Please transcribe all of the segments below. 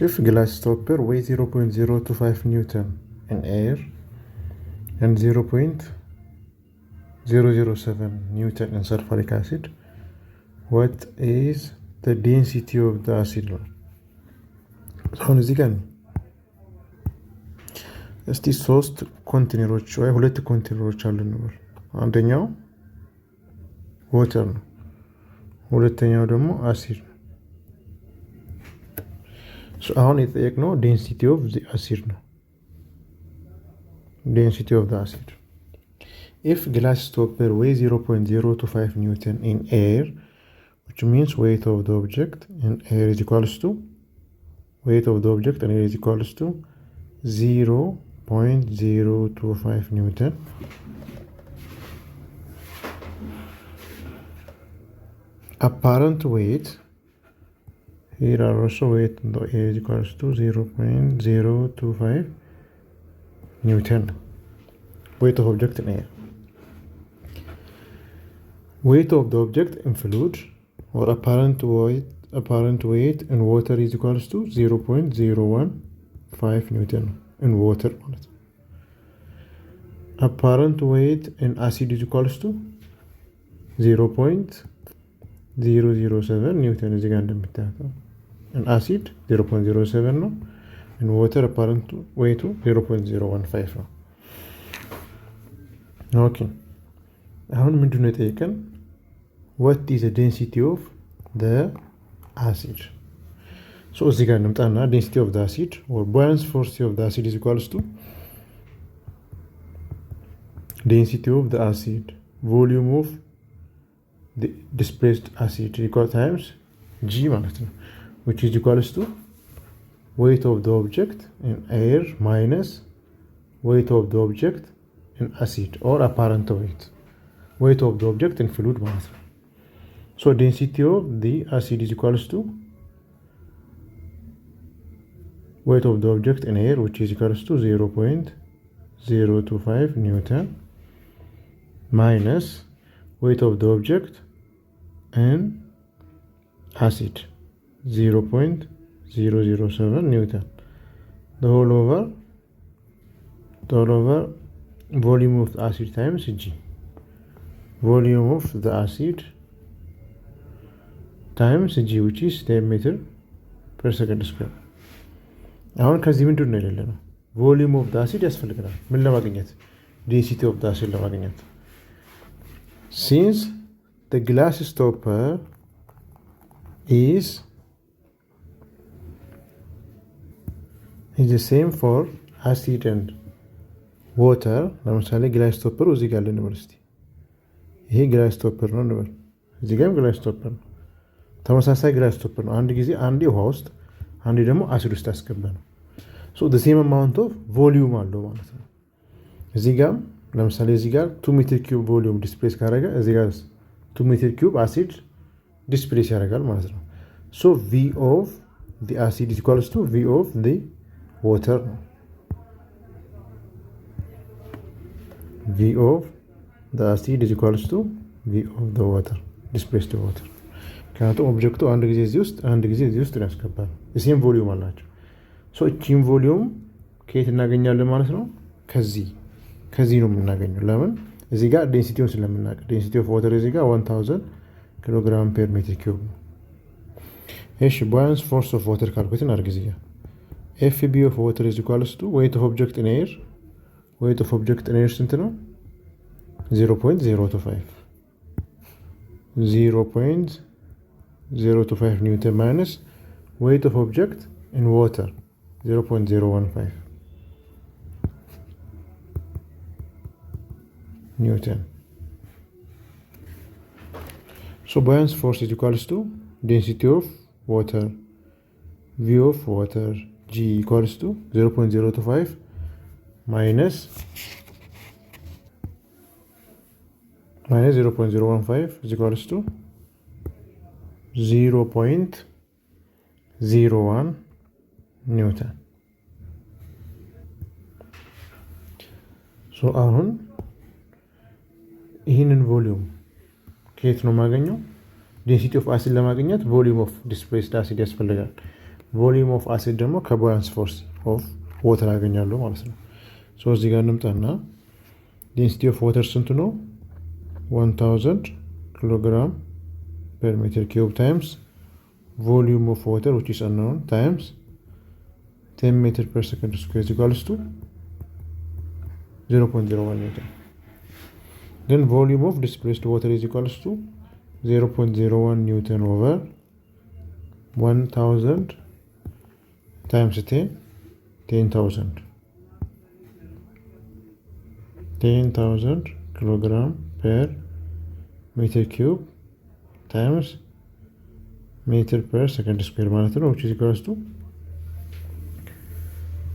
If glass stopper weighs 0.025 Newton in air and 0.007 Newton in sulfuric acid, what is the density of the acid? አሁን እዚህ ጋር እስቲ ሶስት ኮንቴነሮች ወይ ሁለት ኮንቴነሮች አሉ እንበል። አንደኛው ዋተር ነው፣ ሁለተኛው ደግሞ አሲድ ነው። አሁን የተጠየቅነው ዴንሲቲ ኦፍ ዘ አሲድ ነው። density of the acid. If glass stopper weighs 0.025 Newton in air, which means weight of the object in air is equals to weight of the object in air is equals to 0.025 Newton. Apparent weight here are also weight in the air is equals to 0.025 Newton. Weight of object in air. Weight of the object in fluid or apparent weight in water is equals to 0.015 Newton in water. Apparent weight in acid is equals to 0.007 Newton is equal to in acid 0.07 no. In water apparent weight to 0.015 ነው። ኦኬ አሁን ምንድነው የጠየቀን? what is the density of the acid? so እዚህ ጋር እንምጣና density of the acid or buoyancy force of the acid is equals to density of the acid volume of the displaced acid equal times g ማለት ነው, which is equals to weight of the object in air minus weight of the object in acid or apparent weight of the object in fluid ማለት ነው. so density of the acid is equals to weight of the object in air, which is equals to 0.025 Newton minus weight of the object in acid 0.007 Newton, the whole over volume of the acid times G. Volume of the acid times G, which is 10 meter per second square. አሁን ከዚህ ምንድን ነው የሌለነው? ቮሊዩም ኦፍ ዘ አሲድ ያስፈልገናል። ምን ለማግኘት? ዴንሲቲ ኦፍ ዘ አሲድ ለማግኘት። since the glass stopper is the same for acid and water. ለምሳሌ ግላስ ስቶፐሩ እዚህ ጋር ልንበል እስቲ። ይሄ ግላስ ስቶፐር ነው እንበል። እዚህ ጋርም ግላስ ስቶፐር ነው። ተመሳሳይ ግላስ ስቶፐር ነው። አንድ ጊዜ አንዴ ውሃ ውስጥ አንዴ ደግሞ አሲድ ውስጥ ያስገባ ነው። so the same amount of volume አለው ማለት ነው። እዚህ ጋር ለምሳሌ እዚህ ጋር 2 ሜትር ኪዩብ ቮሊዩም ዲስፕሌስ ካደረገ እዚህ ጋር 2 ሜትር ኪዩብ አሲድ ዲስፕሌስ ያደርጋል ማለት ነው። so v of the acid is equals to v of the water. v of the acid is equals to v of the water, displaced water. ምክንያቱም ኦብጀክቱ አንድ ጊዜ እዚህ ውስጥ አንድ ጊዜ እዚህ ውስጥ ያስገባል። የሴም ቮሊዩም አላቸው። ሶ እቺን ቮሊዩም ከየት እናገኛለን ማለት ነው? ከዚህ ነው የምናገኘው። ለምን? እዚህ ጋር ዴንሲቲውን ስለምናውቅ ዴንሲቲ ኦፍ ዋተር እዚህ ጋር 1000 ኪሎግራም ፐር ሜትር ኪዩብ ነው። እሺ buoyancy force of water ካልኩሌት እናድርግ። እዚህ ጋር FB of water is equals to weight of object in air. weight of object in air ስንት ነው? 0.025 0.025 Newton minus weight of object in water 0.015 Newton. so buoyancy force is equals to density of water v of water G equals to 0.025 minus 0.015 is equals to 0.01 Newton. so አሁን ይህንን ቮሊዩም ከየት ነው የማገኘው? ዴንሲቲ ኦፍ አሲድ ለማግኘት ቮሊዩም ኦፍ ዲስፕሌስድ አሲድ ያስፈልጋል። ቮሊዩም ኦፍ አሲድ ደግሞ ከቦያንስ ፎርስ ኦፍ ወተር ያገኛሉ ማለት ነው። እዚህ ጋር እንምጣና ዴንሲቲ ኦፍ ወተር ስንት ነው? 1000 ኪሎግራም ፐር ሜትር ኪዩብ ታይምስ ቮሊዩም ኦፍ ወተር which is unknown times 10 meter per second square is equals to 0.01 Newton. Then volume of displaced water is equals to 0.01 Newton over 1000 times 10,000 kilogram per meter cube times meter per second square ማለት ነው which is equals to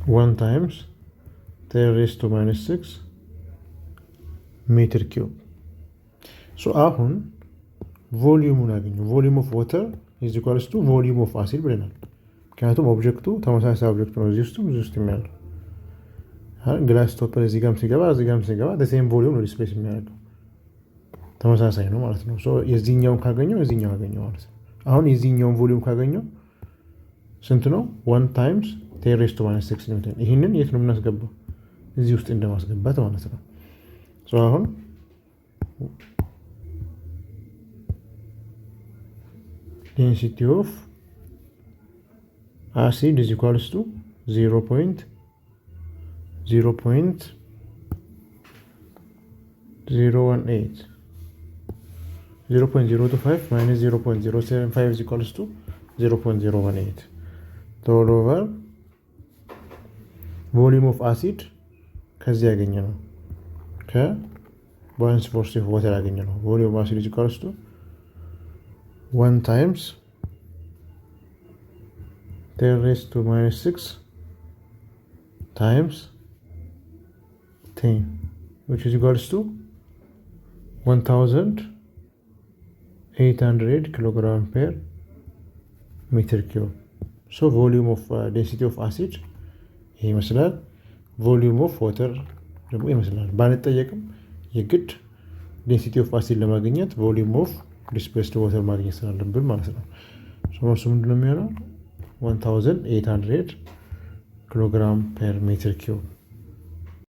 1 times 10 raised to minus 6 meter cube. so አሁን ቮሊዩሙን አገኘው። ቮሊዩም ኦፍ ዋተር is equals to ቮሊዩም ኦፍ አሲድ ብለናል። ምክንያቱም ኦብጀክቱ ተመሳሳይ ኦብጀክት ነው እዚህ ውስጥ ያለው ግላስ ቶፐር እዚህ ጋርም ሲገባ ሴም ቮሊዩም ነው ዲስፕሌስ የሚያደርገው ተመሳሳይ ነው ማለት ነው። የዚህኛውን ካገኘው የዚህኛው አገኘው ማለት ነው። አሁን የዚህኛውን ቮሊዩም ካገኘው ስንት ነው? 1 times 10 raised to minus 6 ኒውተን። ይህንን የት ነው የምናስገባው? እዚህ ውስጥ እንደማስገባት ማለት ነው። አሁን density of acid is equals to 0.025 minus 0.075 is equals to 0.018 all over volume of acid ከዚህ ያገኘ ነው ከቦያንስ ፎርስ ኦፍ ዋተር ያገኘ ነው። volume of acid is equals to 1 times 10 raised to minus 6 times 10 which is equals to 1800 kilogram per meter cube. so volume of density of acid ይሄ ይመስላል። ቮሊዩም ኦፍ ዋተር ደግሞ ይመስላል። ባንጠየቅም የግድ ዴንሲቲ ኦፍ አሲድ ለማግኘት ቮሊዩም ኦፍ ዲስፕሌስድ ዋተር ማግኘት ስላለብን ማለት ነው። እሱ ምንድነው የሚሆነው? 1800 ኪሎግራም ፐር ሜትር ኪዩብ